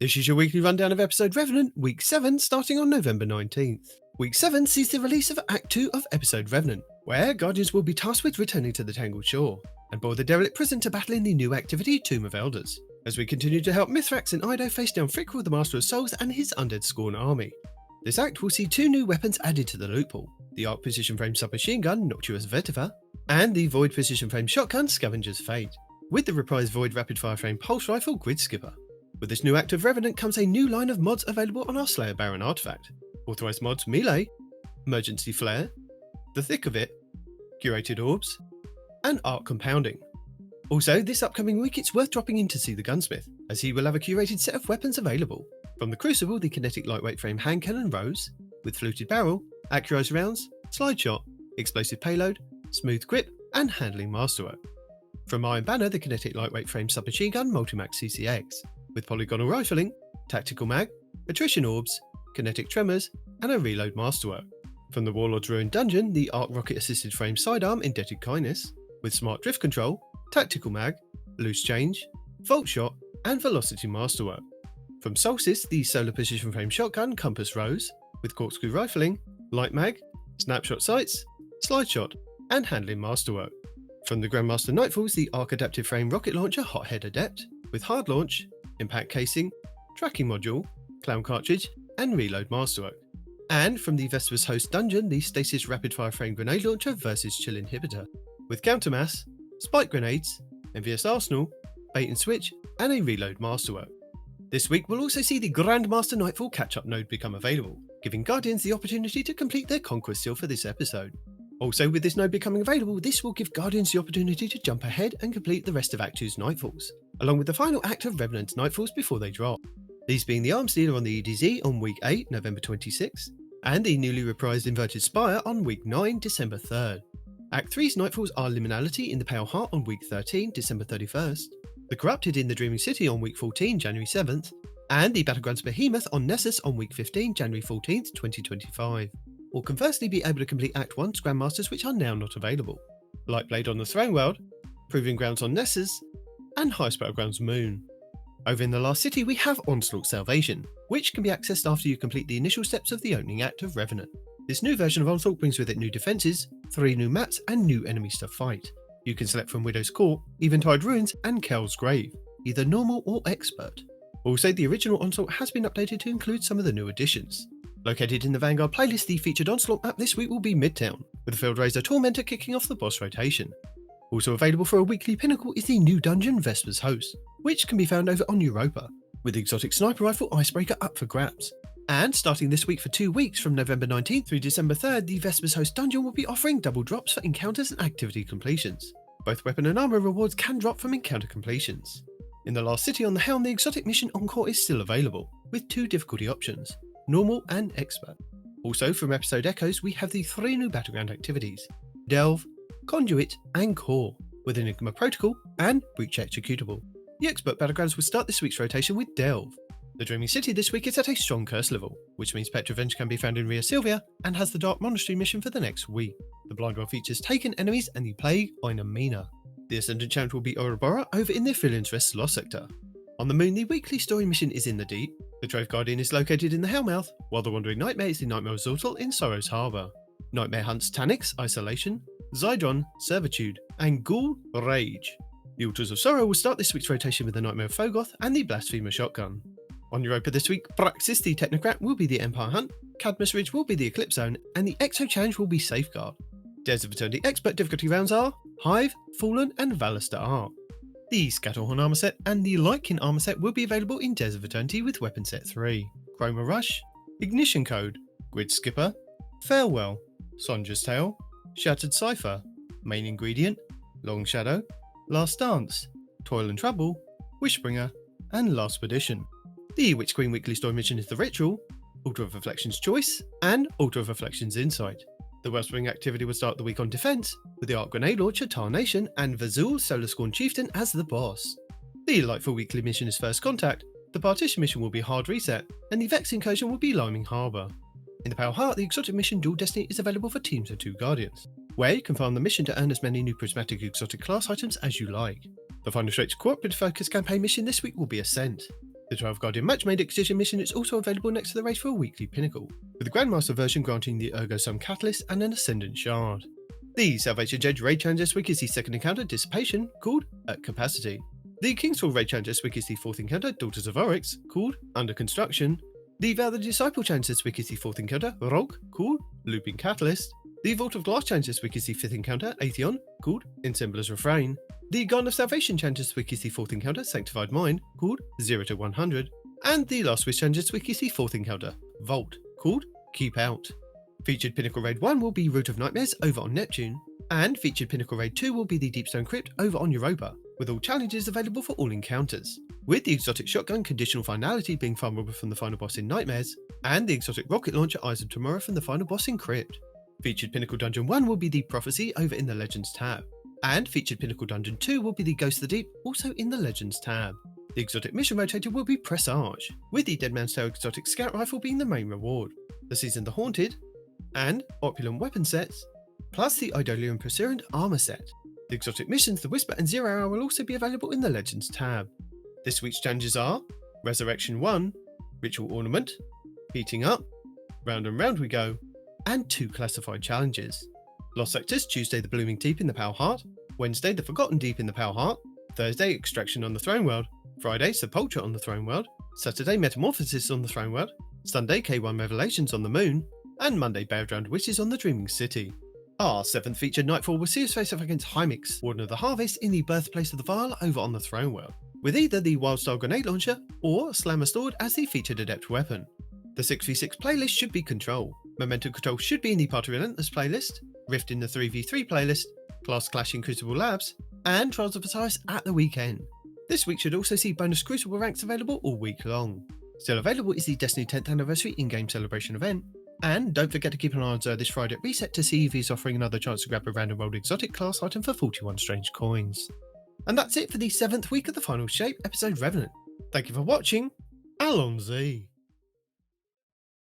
This is your weekly rundown of episode Revenant, Week 7, starting on November 19th. Week 7 sees the release of Act 2 of episode Revenant, where Guardians will be tasked with returning to the Tangled Shore, and board the derelict prison to battle in the new activity Tomb of Elders, as we continue to help Mithrax and Ido face down Frickle, the Master of Souls, and his undead Scorn army. This act will see 2 new weapons added to the loot pool, the Arc Precision Frame Submachine Gun Noctuous Vetiver, and the Void Precision Frame Shotgun Scavenger's Fate, with the reprised Void Rapid Fire Frame Pulse Rifle Grid Skipper. With this new act of Revenant comes a new line of mods available on our Slayer Baron artifact. Authorized mods Melee, Emergency Flare, The Thick of It, Curated Orbs, and Arc Compounding. Also, this upcoming week it's worth dropping in to see the Gunsmith, as he will have a curated set of weapons available. From the Crucible, the Kinetic Lightweight Frame Hand Cannon Rose, with Fluted Barrel, Accurized Rounds, Slide Shot, Explosive Payload, Smooth Grip, and Handling Masterwork. From Iron Banner, the Kinetic Lightweight Frame Submachine Gun Multimax CCX, with Polygonal Rifling, Tactical Mag, Attrition Orbs, Kinetic Tremors, and a Reload Masterwork. From the Warlord's Ruined Dungeon, the Arc Rocket Assisted Frame Sidearm Indebted Kindness, with Smart Drift Control, Tactical Mag, Loose Change, Volt Shot, and Velocity Masterwork. From Solstice, the Solar Precision Frame Shotgun Compass Rose, with Corkscrew Rifling, Light Mag, Snapshot Sights, Slide Shot, and Handling Masterwork. From the Grandmaster Nightfalls, the Arc Adaptive Frame Rocket Launcher Hothead Adept, with Hard Launch, Impact Casing, Tracking Module, Clown Cartridge, and Reload Masterwork. And from the Vesper's Host Dungeon, the Stasis Rapid Fire Frame Grenade Launcher versus Chill Inhibitor, with Countermass, Spike Grenades, Envious Arsenal, Bait and Switch, and a Reload Masterwork. This week we'll also see the Grandmaster Nightfall catch-up node become available, giving Guardians the opportunity to complete their Conquest Seal for this episode. Also, with this node becoming available, this will give Guardians the opportunity to jump ahead and complete the rest of Act 2's Nightfalls, along with the final act of Revenant's Nightfalls before they drop. These being the Arms Dealer on the EDZ on Week 8, November 26th, and the newly reprised Inverted Spire on Week 9, December 3rd. Act 3's Nightfalls are Liminality in the Pale Heart on Week 13, December 31st, The Corrupted in the Dreaming City on Week 14, January 7th, and the Battlegrounds Behemoth on Nessus on Week 15, January 14th, 2025. Or conversely be able to complete Act 1's Grandmasters which are now not available. Lightblade on the Throne World, Proving Grounds on Nessus, and Highest Battlegrounds Moon. Over in the last city we have Onslaught Salvation, which can be accessed after you complete the initial steps of the opening act of Revenant. This new version of Onslaught brings with it new defences, 3 new maps, and new enemies to fight. You can select from Widow's Court, Eventide Ruins, and Kel's Grave, either normal or expert. Also, the original Onslaught has been updated to include some of the new additions. Located in the Vanguard playlist, the featured Onslaught map this week will be Midtown, with the Field Razor Tormentor kicking off the boss rotation. Also available for a weekly Pinnacle is the new dungeon Vesper's Host, which can be found over on Europa, with the exotic sniper rifle Icebreaker up for grabs. And starting this week for 2 weeks from November 19th through December 3rd, the Vesper's Host dungeon will be offering double drops for encounters and activity completions. Both weapon and armor rewards can drop from encounter completions. In the last city on the Helm, the exotic mission Encore is still available, with 2 difficulty options, normal and expert. Also from episode Echoes we have the 3 new battleground activities, Delve, Conduit and Core, with Enigma Protocol and Breach Executable. The expert battlegrounds will start this week's rotation with Delve. The Dreaming City this week is at a strong curse level, which means Pet Revenge can be found in Ria Silvia and has the Dark Monastery mission for the next week. The Blind Well features Taken enemies and the Plague Mina. The Ascendant challenge will be Ouroboros over in the Philian's Rest Lost sector. On the Moon, the weekly story mission is in the Deep. The Trove Guardian is located in the Hellmouth, while the Wandering Nightmare is the Nightmare Resortal in Sorrow's Harbour. Nightmare hunts Tanix, Isolation, Zydron, Servitude, and Ghoul, Rage. The Altars of Sorrow will start this week's rotation with the Nightmare of Fogoth and the Blasphemer Shotgun. On Europa this week, Praxis the Technocrat will be the Empire Hunt, Cadmus Ridge will be the Eclipse Zone, and the Exo Challenge will be Safeguard. Dares of Eternity expert difficulty rounds are Hive, Fallen, and Valister Arc. The Scatterhorn armor set and the Lightkin armor set will be available in Dares of Eternity with Weapon Set 3, Chroma Rush, Ignition Code, Grid Skipper, Farewell, Sonja's Tale, Shattered Cipher, Main Ingredient, Long Shadow, Last Dance, Toil and Trouble, Wishbringer, and Last Perdition. The Witch Queen weekly story mission is The Ritual, Altar of Reflection's Choice, and Altar of Reflection's Insight. The Wellspring activity will start the week on Defense, with the Arc Grenade Launcher Tarnation and Vazul Solar Scorn Chieftain as the boss. The Lightfall weekly mission is First Contact, the Partition mission will be Hard Reset, and the Vex incursion will be Liming Harbour. In the Pale Heart, the exotic mission Dual Destiny is available for teams of 2 Guardians, where you can farm the mission to earn as many new prismatic exotic class items as you like. The final stretch cooperative focus campaign mission this week will be Ascent. The 12 Guardian match-made Excision mission is also available next to the race for a weekly Pinnacle, with the Grandmaster version granting the Ergo Sum Catalyst and an Ascendant Shard. The Salvation's Edge Raid Challenger Swig is the second encounter, Dissipation, called At Capacity. The Kingsfall Raid Challenger Swig is the fourth encounter, Daughters of Oryx, called Under Construction. The Vow the Disciple Challenger Swig is the fourth encounter, Rogue, called Looping Catalyst. The Vault of Glass Challenger Swig is the fifth encounter, Atheon, called Ensembler's Refrain. The Garden of Salvation Challenger Swig is the fourth encounter, Sanctified Mind, called 0 to 100. And the Last Wish Challenger Swig is the fourth encounter, Vault, called Keep Out. Featured Pinnacle Raid 1 will be Root of Nightmares over on Neptune, and featured Pinnacle Raid 2 will be the Deep Stone Crypt over on Europa, with all challenges available for all encounters, with the exotic shotgun Conditional Finality being farmable from the final boss in Nightmares, and the exotic rocket launcher Eyes of Tomorrow from the final boss in Crypt. Featured Pinnacle Dungeon 1 will be the Prophecy over in the Legends tab, and featured Pinnacle Dungeon 2 will be the Ghost of the Deep, also in the Legends tab. The exotic mission rotator will be Presage, with the Dead Man's Tale exotic scout rifle being the main reward, the Season the Haunted, and opulent weapon sets, plus the Idolian Pursuant armor set. The exotic missions, the Whisper and 0 Hour will also be available in the Legends tab. This week's challenges are Resurrection 1, Ritual Ornament, Heating Up, Round and Round We Go, and 2 classified challenges. Lost Sectors, Tuesday the Blooming Deep in the Pale Heart, Wednesday the Forgotten Deep in the Pale Heart, Thursday Extraction on the Throne World, Friday Sepulture on the Throne World, Saturday Metamorphosis on the Throne World, Sunday K1 Revelations on the Moon, and Monday Battlegrounds Wishes on the Dreaming City. Our 7th featured Nightfall will see us face off against Hymix, Warden of the Harvest, in the Birthplace of the Vile over on the Throne World, with either the Wildstyle Grenade Launcher or Slammer Sword as the featured adept weapon. The 6v6 playlist should be Control, Momentum Control should be in the Party Relentless playlist, Rift in the 3v3 playlist, Class Clash in Crucible Labs, and Trials of Osiris at the weekend. This week should also see bonus Crucible ranks available all week long. Still available is the Destiny 10th Anniversary in-game celebration event, and don't forget to keep an eye on Zer this Friday at Reset to see if he's offering another chance to grab a random rolled exotic class item for 41 strange coins. And that's it for the 7th week of the Final Shape episode Revenant. Thank you for watching, Allons-y!